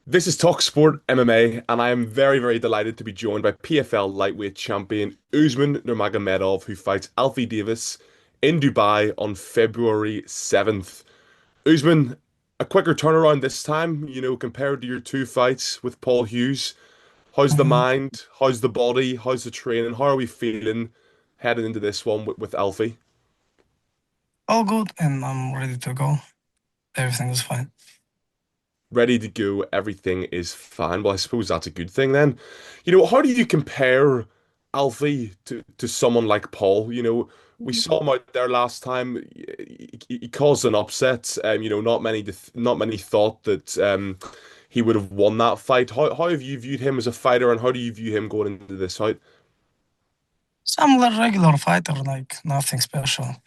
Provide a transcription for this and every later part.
This is talkSPORT MMA, and I am very, very delighted to be joined by PFL lightweight champion Usman Nurmagomedov, who fights Alfie Davis in Dubai on February 7th. Usman, a quicker turnaround this time, compared to your two fights with Paul Hughes. How's the Mhm. mind? How's the body? How's the training? How are we feeling heading into this one with Alfie? All good, and I'm ready to go. Everything is fine. Ready to go, everything is fine. Well, I suppose that's a good thing then. How do you compare Alfie to someone like Paul? We saw him out there last time. He caused an upset. Not many thought that he would have won that fight. How have you viewed him as a fighter, and how do you view him going into this fight? Some regular fighter, like nothing special.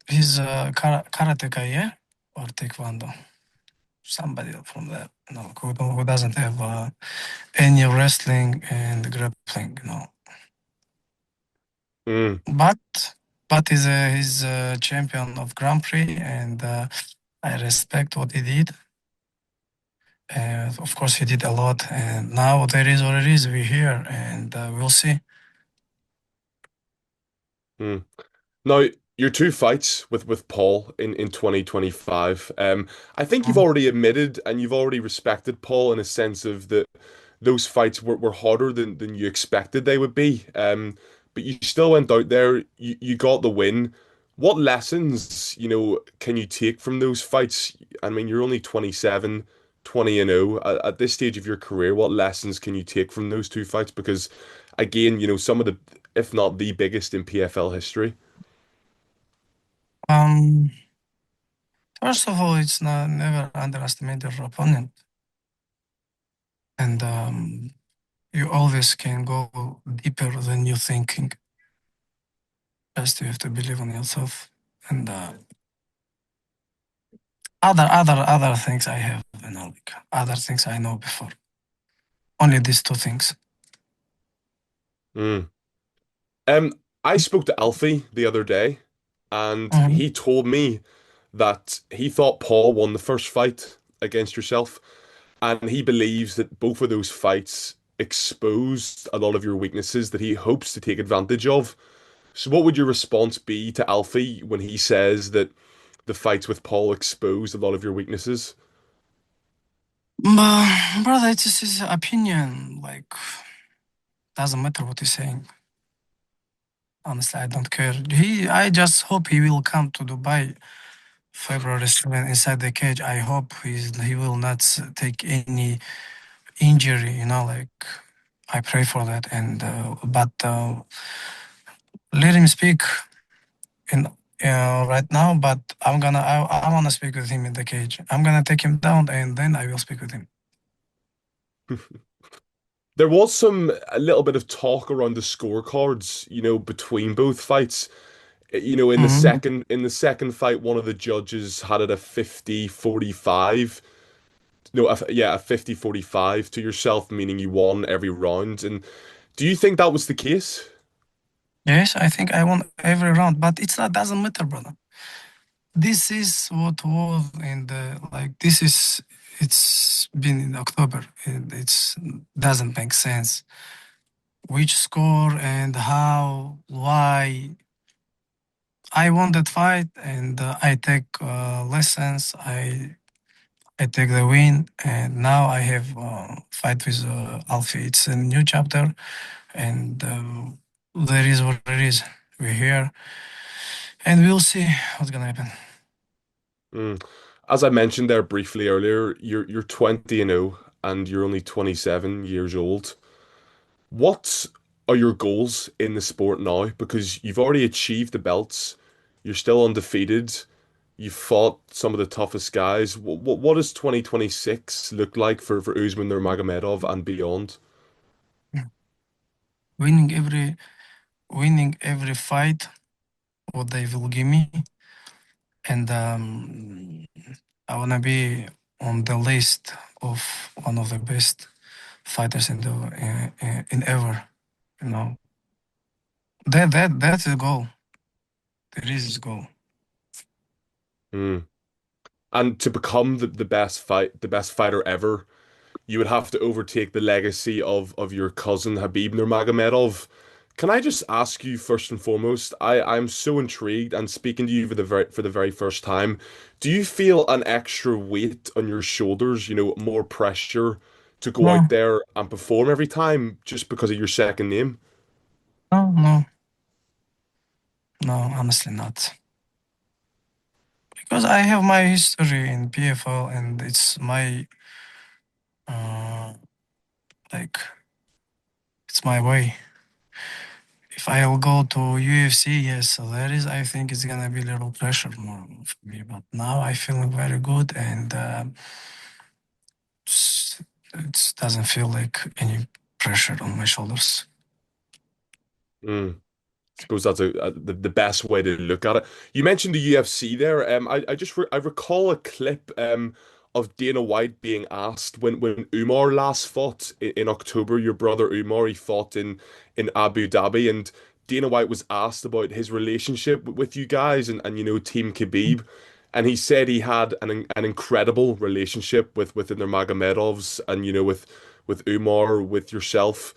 He's a karate guy, yeah, or taekwondo. Somebody from that, who doesn't have any wrestling and grappling. Mm, But he's a champion of Grand Prix, and I respect what he did. Of course, he did a lot, and now there is what it is. We're here, and we'll see. mm. Now, your two fights with Paul in 2025, I think you've already admitted and you've already respected Paul in a sense of that those fights were harder than you expected they would be. But you still went out there, you got the win. What lessons, can you take from those fights? I mean, you're only 27, 20 and 0 at this stage of your career. What lessons can you take from those two fights? Because again, some of the, if not the biggest in PFL history. Um, First of all, it's not never underestimate your opponent, and you always can go deeper than you thinking. Just you have to believe in yourself, and other things I have, like other things I know before. Only these two things. Mm. I spoke to Alfie the other day, and Mhm. he told me that he thought Paul won the first fight against yourself, and he believes that both of those fights exposed a lot of your weaknesses that he hopes to take advantage of. So, what would your response be to Alfie when he says that the fights with Paul exposed a lot of your weaknesses? But brother, it's just his opinion. Like doesn't matter what he's saying. Honestly, I don't care. I just hope he will come to Dubai February 7 inside the cage. I hope he will not take any injury. Like I pray for that. And but let him speak in right now. But I wanna speak with him in the cage. I'm gonna take him down, and then I will speak with him. There was a little bit of talk around the scorecards, between both fights. In the Mhm. second fight, one of the judges had it a 50-45. No, yeah, a 50-45 to yourself, meaning you won every round. And do you think that was the case? Yes, I think I won every round, but it's not doesn't matter, brother. This is what was in the like. This is it's been in October. And it's doesn't make sense. Which score and how, why? I won that fight, and I take lessons. I take the win, and now I have fight with Alfie. It's a new chapter, and there is what it is. We're here, and we'll see what's gonna happen. Mm. As I mentioned there briefly earlier, you're 20 and 0 and you're only 27 years old. What are your goals in the sport now? Because you've already achieved the belts, you're still undefeated, you've fought some of the toughest guys. What does 2026 look like for Usman Nurmagomedov and beyond? Winning every fight, what they will give me, and I wanna be on the list of one of the best fighters in ever. You know that's the goal. There is his goal. Hmm. And to become the best fighter ever, you would have to overtake the legacy of your cousin Khabib Nurmagomedov. Can I just ask you first and foremost, I'm so intrigued and speaking to you for the very first time, do you feel an extra weight on your shoulders, more pressure to go out No, there and perform every time just because of your second name? no, no, no, honestly not. Because I have my history in PFL and it's my uh like it's my way. If I'll go to UFC, yes, so there is. I think it's gonna be a little pressure more for me. But now I feeling very good, and it's, it doesn't feel like any pressure on my shoulders. Mm. Suppose that's the best way to look at it. You mentioned the UFC there. I recall a clip of Dana White being asked when Umar last fought in October. Your brother Umar, he fought in Abu Dhabi, and Dana White was asked about his relationship with you guys and Team Khabib, and he said he had an incredible relationship with the Nurmagomedovs and with Umar, with yourself.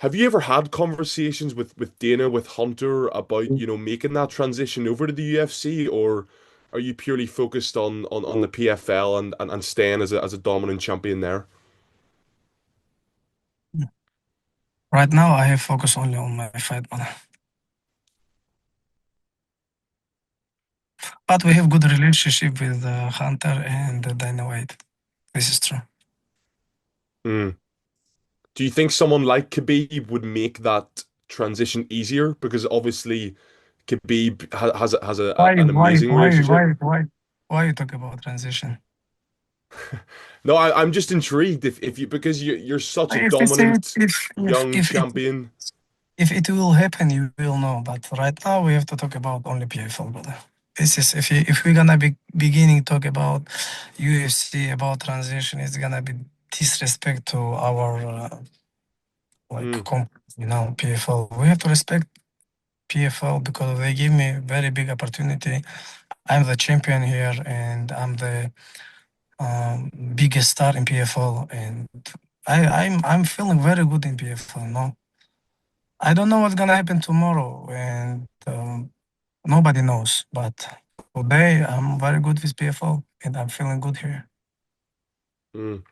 Have you ever had conversations with Dana, with Hunter about, making that transition over to the UFC, or are you purely focused on the PFL and staying as a dominant champion there? Right now, I have focus only on my fight, but we have good relationship with Hunter and Dana White. This is true. Hmm. Do you think someone like Khabib would make that transition easier? Because obviously Khabib has Why, an why, amazing why, relationship. why, why, why you talk about transition? No, I'm just intrigued if you because you're such a If it's it, dominant young if it champion. If it will happen, you will know. But right now, we have to talk about only PFL, brother. This is if we're gonna be beginning talk about UFC about transition, it's gonna be disrespect to our Mm, PFL. We have to respect PFL because they give me very big opportunity. I'm the champion here, and I'm the biggest star in PFL, and I'm feeling very good in PFL. No, I don't know what's gonna happen tomorrow, and nobody knows. But today, I'm very good with PFL, and I'm feeling good here. mm.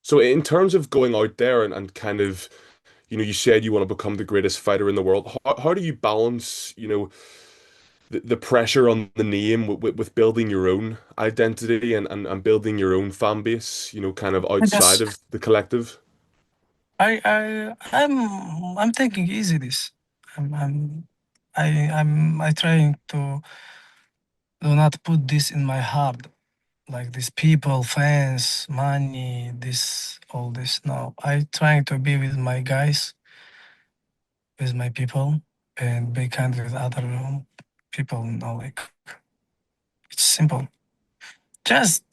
So in terms of going out there and kind of, you said you want to become the greatest fighter in the world. How do you balance, the pressure on the name with building your own identity and building your own fan base, kind of I outside just, of the collective? I'm taking easy this. I'm, I'm, I trying to do not put this in my heart, like these people, fans, money, this, all this. No, I trying to be with my guys, with my people, and be kind with other people. Like it's simple. Just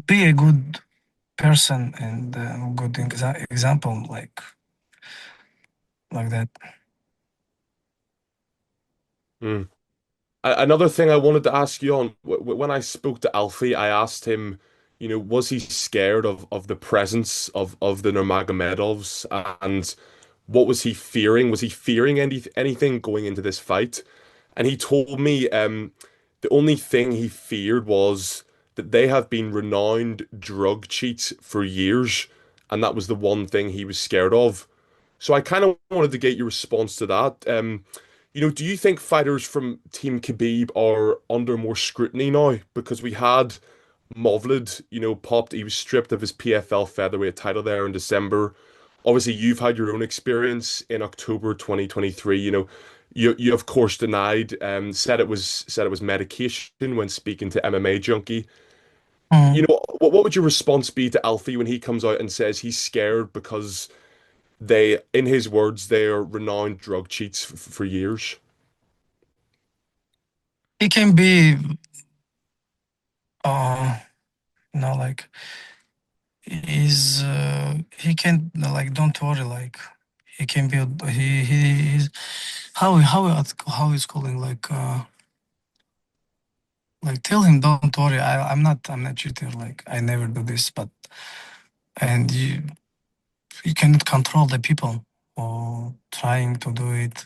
be a good person and good example, like that. Mm. Another thing I wanted to ask you on when I spoke to Alfie, I asked him, was he scared of the presence of the Nurmagomedovs and what was he fearing? Was he fearing anything going into this fight? And he told me the only thing he feared was that they have been renowned drug cheats for years, and that was the one thing he was scared of. So I kind of wanted to get your response to that. Do you think fighters from Team Khabib are under more scrutiny now? Because we had Movlid, popped. He was stripped of his PFL featherweight title there in December. Obviously, you've had your own experience in October 2023. You of course denied, said it was medication when speaking to MMA Junkie. Mm. What would your response be to Alfie when he comes out and says he's scared because in his words, they are renowned drug cheats for years? He can be, uh, like he can like don't worry, like he can be he's how it's calling like Like tell him, don't worry. I'm not cheater. Like I never do this. But and you cannot control the people or trying to do it.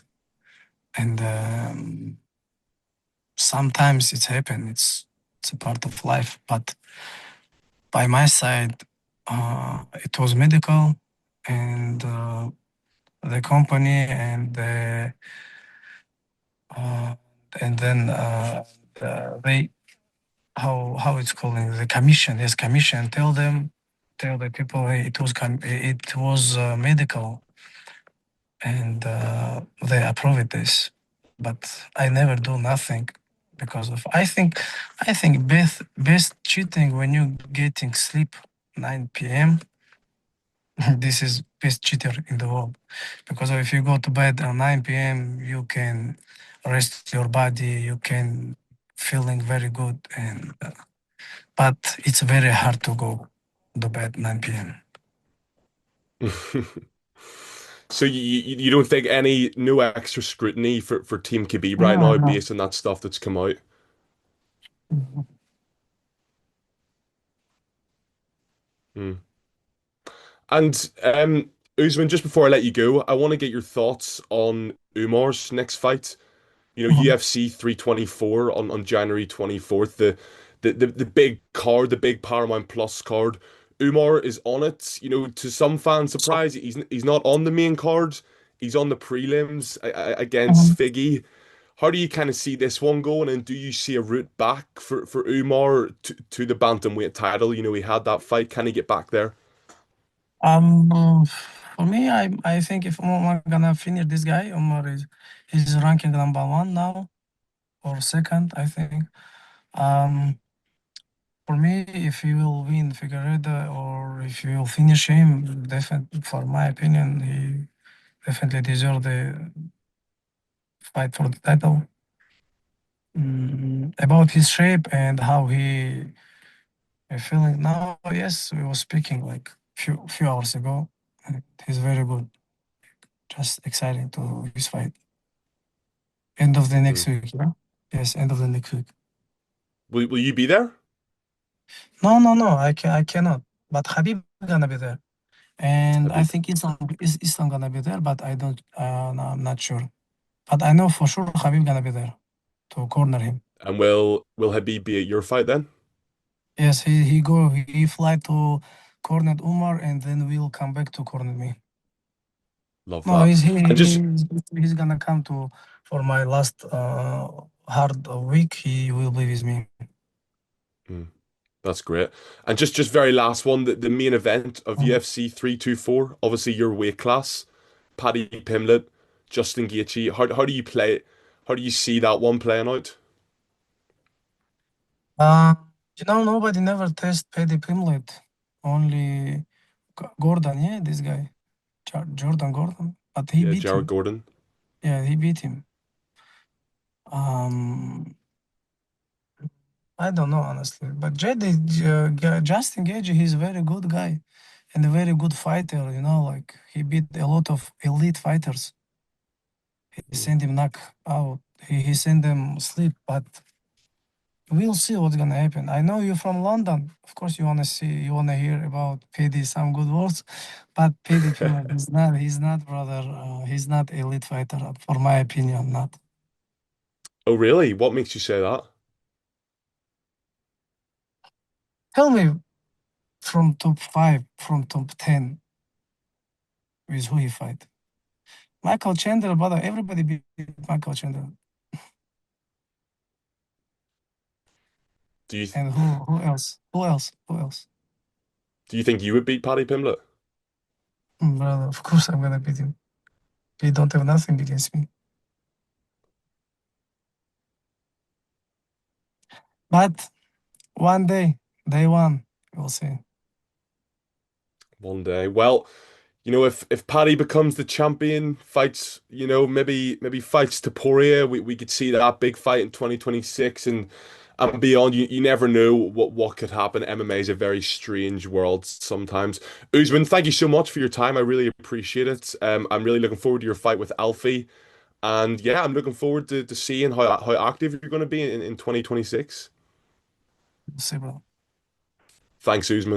And sometimes it's happen. It's a part of life. But by my side, it was medical, and the company uh, and then they how it's calling the commission. Yes, commission. Tell the people, hey, it was medical, and they approved this. But I never do nothing because of I think best cheating when you getting sleep 9 p.m. This is best cheater in the world because if you go to bed at 9 p.m. you can rest your body, you can feeling very good, and but it's very hard to go to bed 9 p.m. So you don't think any no extra scrutiny for Team Khabib right No, now no. based on that stuff that's come out? Mm. And Usman, just before I let you go, I want to get your thoughts on Umar's next fight. You know, Mhm. UFC 324 on January 24th, the big card, the big Paramount Plus card. Umar is on it. You know, to some fans' surprise, he's not on the main card. He's on the prelims against Mhm. Figgy. How do you kind of see this one going, and do you see a route back for Umar to the bantamweight title? You know, he had that fight. Can he get back there? for me, I think if Umar gonna finish this guy, Umar is ranking number one now or second, I think. Um, for me, if he will win Figueredo or if he will finish him, definitely, for my opinion, he definitely deserve the fight for the title. About his shape and how he feeling now, yes, we were speaking like few hours ago. And he's very good. Just exciting to his fight. End of the next Mm. week, yeah? Yes, end of the next week. Will you be there? No, no, no, I cannot. But Habib gonna be there. And I Habib. think Islam gonna be there, but I don't no, I'm not sure. But I know for sure Habib gonna be there to corner him. And will Habib be at your fight then? Yes, he fly to corner Umar and then we'll come back to corner me. Love No, that. And just he's gonna come to for my last hard week. He will be with me. mm, that's great. And just very last one, the main event of Mm. UFC 324, obviously your weight class, Paddy Pimblett, Justin Gaethje. How do you play it? How do you see that one playing out? Uh, nobody never test Paddy Pimlet. Only Gordon, yeah, this guy, Jordan Gordon. But he Yeah, beat Jared him. Gordon. Yeah, he beat him. Um, I don't know honestly, but Justin Gage, he's a very good guy and a very good fighter. Like he beat a lot of elite fighters. He Mm. sent him knock out. He sent them sleep, but we'll see what's gonna happen. I know you're from London. Of course, you wanna hear about PD some good words, but PD Pimlet is not. He's not, brother. He's not elite fighter, for my opinion. Not. Oh, really? What makes you say that? Tell me from top five, from top 10, with who he fight. Michael Chandler, brother. Everybody beat Michael Chandler. Do you And who else? Who else? Who else? do you think you would beat Paddy Pimblett? Brother, of course I'm gonna beat him. He don't have nothing against me. But one day one, we'll see. One day. Well, you know, if Paddy becomes the champion, fights, you know, maybe fights Taporia, we could see that big fight in 2026 and beyond. You never know what could happen. MMA is a very strange world sometimes. Usman, thank you so much for your time. I really appreciate it. I'm really looking forward to your fight with Alfie. And yeah, I'm looking forward to seeing how active you're going to be in 2026. See, bro. Thanks, Usman.